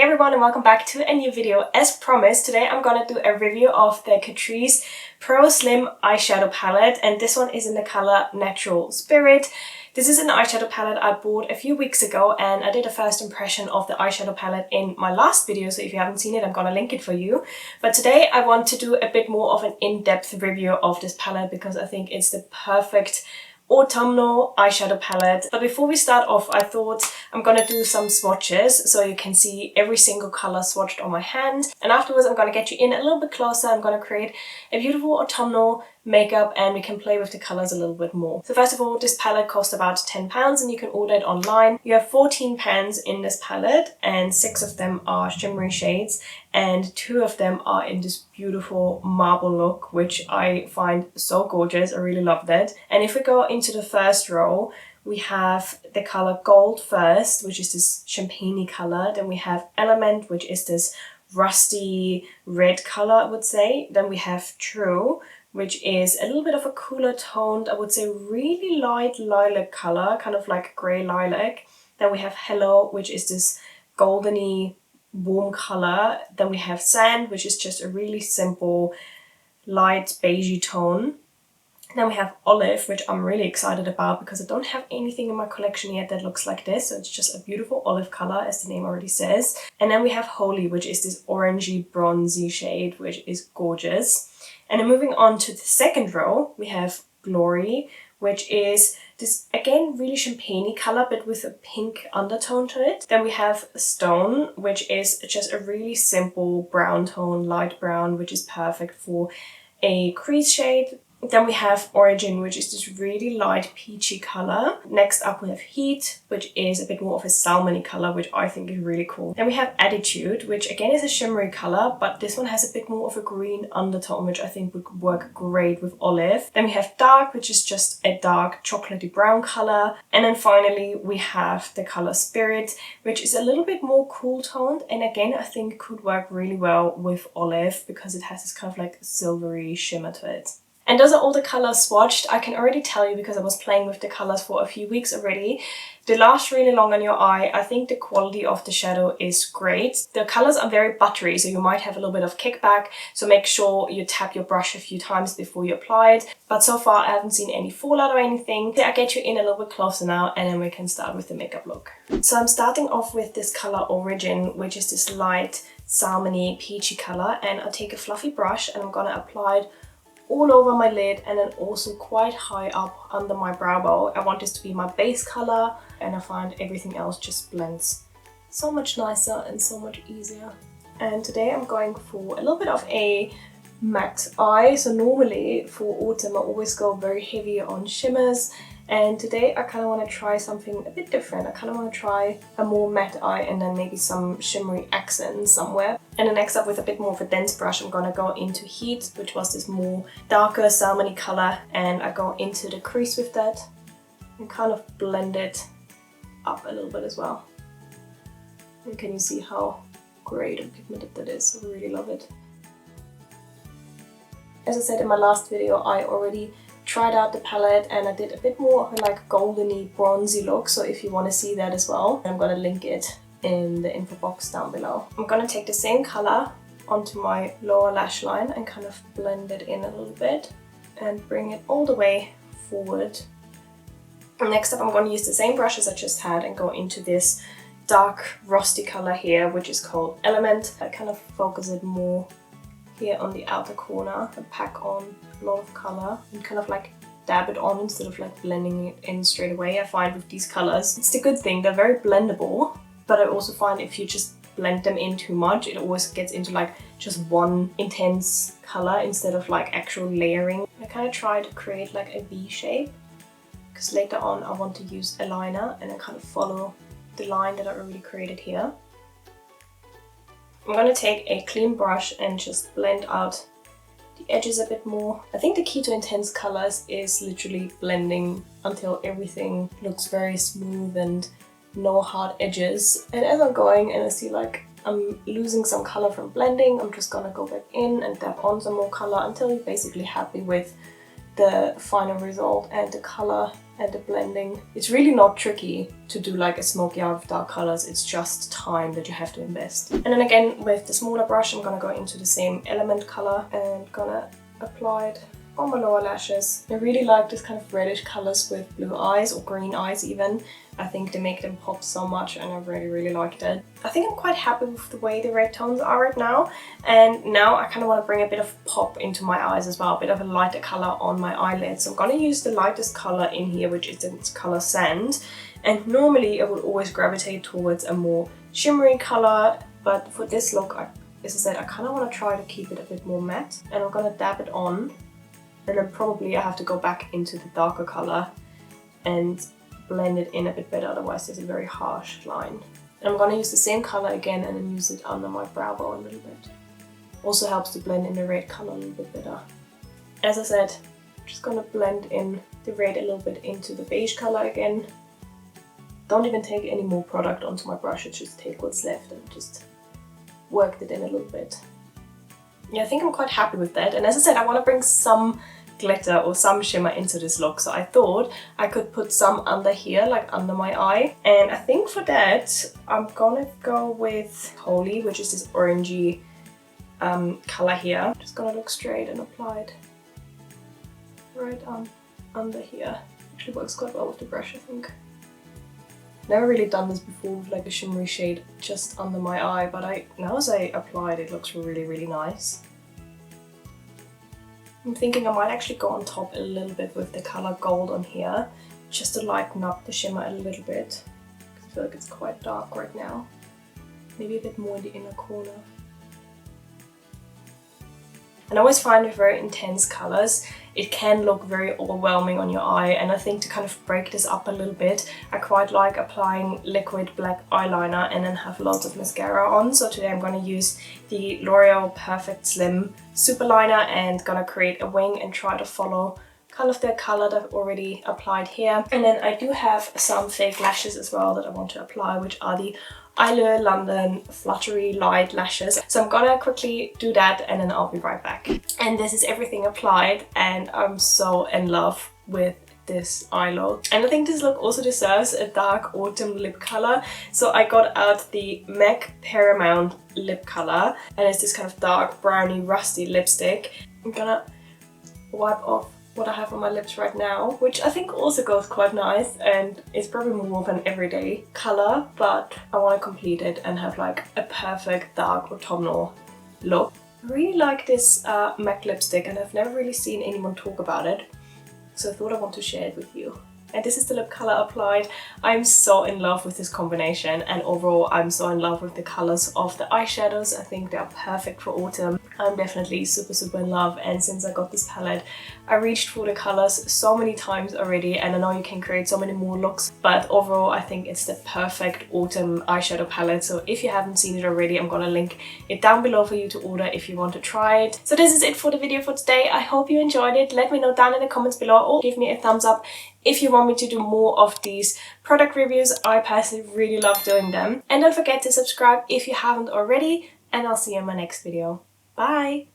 Hey everyone, and welcome back to a new video. As promised, today I'm gonna do a review of the Catrice Pro Slim eyeshadow palette, and this one is in the color Natural Spirit. This is an eyeshadow palette I bought a few weeks ago, and I did a first impression of the eyeshadow palette in my last video, so if you haven't seen it, I'm gonna link it for you. But today I want to do a bit more of an in-depth review of this palette because I think it's the perfect autumnal eyeshadow palette. But before we start off, I thought I'm gonna do some swatches so you can see every single color swatched on my hand, and afterwards I'm gonna get you in a little bit closer. I'm gonna create a beautiful autumnal makeup and we can play with the colors a little bit more. So first of all, this palette costs about £10 and you can order it online. You have 14 pans in this palette and 6 of them are shimmery shades and 2 of them are in this beautiful marble look, which I find so gorgeous. I really love that. And if we go into the first row, we have the color Gold first, which is this champagne color. Then we have Element, which is this rusty red color, I would say. Then we have True, which is a little bit of a cooler toned, I would say really light lilac color, kind of like grey lilac. Then we have Hello, which is this goldeny warm color. Then we have Sand, which is just a really simple light beigey tone. Then we have Olive, which I'm really excited about because I don't have anything in my collection yet that looks like this. So it's just a beautiful olive color, as the name already says. And then we have Holy, which is this orangey bronzy shade, which is gorgeous. And then moving on to the second row, we have Glory, which is this, again, really champagne color, but with a pink undertone to it. Then we have Stone, which is just a really simple brown tone, light brown, which is perfect for a crease shade. Then we have Origin, which is this really light peachy color. Next up we have Heat, which is a bit more of a salmony color, which I think is really cool. Then we have Attitude, which again is a shimmery color, but this one has a bit more of a green undertone, which I think would work great with Olive. Then we have Dark, which is just a dark chocolatey brown color. And then finally we have the color Spirit, which is a little bit more cool toned, and again I think could work really well with Olive because it has this kind of like silvery shimmer to it. And those are all the colors swatched. I can already tell you, because I was playing with the colors for a few weeks already, they last really long on your eye. I think the quality of the shadow is great. The colors are very buttery, so you might have a little bit of kickback, so make sure you tap your brush a few times before you apply it. But so far I haven't seen any fallout or anything. I'll get you in a little bit closer now and then we can start with the makeup look. So I'm starting off with this color Origin, which is this light salmony peachy color, and I'll take a fluffy brush and I'm gonna apply it all over my lid and then also quite high up under my brow bone. I want this to be my base color, and I find everything else just blends so much nicer and so much easier. And today I'm going for a little bit of a matte eye. So normally for autumn I always go very heavy on shimmers, and today I kind of want to try something a bit different. I kind of want to try a more matte eye and then maybe some shimmery accents somewhere. And then next up, with a bit more of a dense brush, I'm going to go into Heat, which was this more darker salmony color, and I go into the crease with that and kind of blend it up a little bit as well. And can you see how great and pigmented that is? I really love it. As I said in my last video, I already tried out the palette and I did a bit more of a like goldeny bronzy look, so if you want to see that as well, I'm going to link it in the info box down below. I'm going to take the same color onto my lower lash line and kind of blend it in a little bit and bring it all the way forward. And next up I'm going to use the same brush as I just had and go into this dark rusty color here, which is called Element. I kind of focus it more here on the outer corner and pack on a lot of color and kind of like dab it on instead of like blending it in straight away. I find with these colors, it's the good thing, they're very blendable, but I also find if you just blend them in too much, it always gets into like just one intense color instead of like actual layering. I kind of try to create like a V shape because later on I want to use a liner and then kind of follow the line that I already created here. I'm going to take a clean brush and just blend out the edges a bit more. I think the key to intense colors is literally blending until everything looks very smooth and no hard edges. And as I'm going and I see like I'm losing some color from blending, I'm just going to go back in and dab on some more color until you're basically happy with the final result and the color and the blending. It's really not tricky to do like a smoky eye with dark colors, it's just time that you have to invest. And then again with the smaller brush I'm gonna go into the same element color and gonna apply it on my lower lashes. I really like this kind of reddish colors with blue eyes or green eyes even. I think they make them pop so much and I really liked it. I think I'm quite happy with the way the red tones are right now, and now I kind of want to bring a bit of pop into my eyes as well, a bit of a lighter color on my eyelids. So I'm going to use the lightest color in here, which is the color Sand, and normally I would always gravitate towards a more shimmery color, but for this look, as I said, I kind of want to try to keep it a bit more matte, and I'm going to dab it on, and then probably I have to go back into the darker color and blend it in a bit better, otherwise there's a very harsh line. And I'm going to use the same color again and then use it under my brow bone a little bit. Also helps to blend in the red color a little bit better. As I said, I'm just going to blend in the red a little bit into the beige color again. Don't even take any more product onto my brush, just take what's left and just work it in a little bit. Yeah, I think I'm quite happy with that, and as I said, I want to bring some glitter or some shimmer into this look, so I thought I could put some under here, like under my eye, and I think for that I'm gonna go with Holy, which is this orangey color here. Just gonna look straight and apply it right under here. Actually works quite well with the brush, I think. Never really done this before with like a shimmery shade just under my eye, but now as I apply it looks really nice. I'm thinking I might actually go on top a little bit with the color Gold on here, just to lighten up the shimmer a little bit. I feel like it's quite dark right now. Maybe a bit more in the inner corner. And I always find with very intense colors, it can look very overwhelming on your eye, and I think to kind of break this up a little bit, I quite like applying liquid black eyeliner and then have lots of mascara on. So today I'm going to use the L'Oreal Perfect Slim Super Liner and gonna create a wing and try to follow kind of the color that I've already applied here. And then I do have some fake lashes as well that I want to apply, which are the Eyelure London Fluttery Light Lashes. So I'm gonna quickly do that and then I'll be right back. And this is everything applied, and I'm so in love with this eye look. And I think this look also deserves a dark autumn lip color. So I got out the MAC Paramount lip color, and it's this kind of dark browny rusty lipstick. I'm gonna wipe off what I have on my lips right now, which I think also goes quite nice, and it's probably more of an everyday color, but I want to complete it and have like a perfect dark autumnal look. I really like this MAC lipstick, and I've never really seen anyone talk about it, so I thought I want to share it with you. And this is the lip color applied. I'm so in love with this combination, and overall I'm so in love with the colors of the eyeshadows. I think they are perfect for autumn. I'm definitely super in love, and since I got this palette I reached for the colors so many times already, and I know you can create so many more looks, but overall I think it's the perfect autumn eyeshadow palette. So if you haven't seen it already, I'm gonna link it down below for you to order if you want to try it. So this is it for the video for today. I hope you enjoyed it. Let me know down in the comments below, or give me a thumbs up if you want me to do more of these product reviews. I personally really love doing them. And don't forget to subscribe if you haven't already, and I'll see you in my next video. Bye!